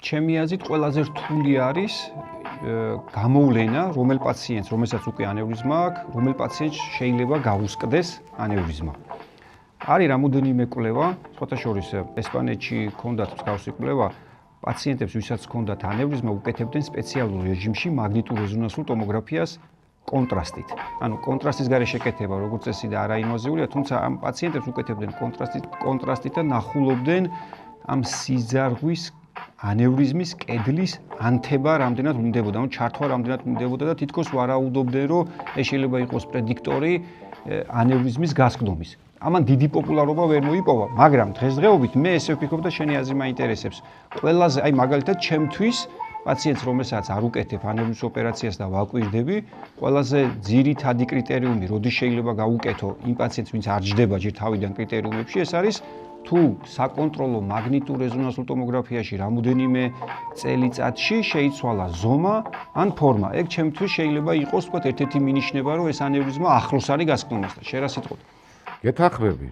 ჩემი აზრით ყველაზე რთული არის გამოვლენა, რომელ პაციენტს, რომელსაც უკვე ანევრიზმა აქვს, რომელ პაციენტს შეიძლება გაუსკდეს ანევრიზმა. არის რამოდენიმე კვლევა, სხვათა შორის ესპანეთში ჰქონდათ მსგავსი კვლევა, პაციენტებს, ვისაც ჰქონდათ ანევრიზმა, უკეთებდნენ სპეციალურ რეჟიმში მაგნიტურ რეზონანსულ ტომოგრაფიას კონტრასტით. ანუ კონტრასტის გარეშე ეკეთება როგორც წესი და არაინვაზიურია, თუმცა ამ პაციენტებს უკეთებდნენ კონტრასტით და ნახულობდნენ ამ სიძარღვის ანევრიზმის კედლის ანთება რამდენად ვლინდებოდა, ანუ ჩართვა რამდენად ვლინდებოდა და თითქოს ვარაუდობდნენ, რომ ეს შეიძლება იყოს პრედიქტორი ანევრიზმის გასკდომის. ამან დიდი პოპულარობა ვერ მოიპოვა, მაგრამ დღესდღეობით მე ესე ვფიქრობ და შენი აზრი მაინტერესებს. ყველაზე, აი მაგალითად, ჩემთვის პაციენტს, რომელსაც არ უკეთებ ანევრიზმის ოპერაციას და ვაკვირდები, ყველაზე ძირითადი კრიტერიუმი, როდის შეიძლება გაუკეთო იმ პაციენტს, ვინც არ ჯდება ჯერ თავიდან კრიტერიუმებში, ეს არის თუ საკონტროლო მაგნიტურ რეზონანსულ ტომოგრაფიაში რამოდენიმე წელიწადში შეიცვალა ზომა ან ფორმა. ეგ ჩემთვის შეიძლება იყოს, ვთქვათ, ერთ-ერთი მინიშნება, რომ ეს ანევრიზმა ახლოს არის გასკდომასთან. შენ რა სიტყვით? გეთანხმები.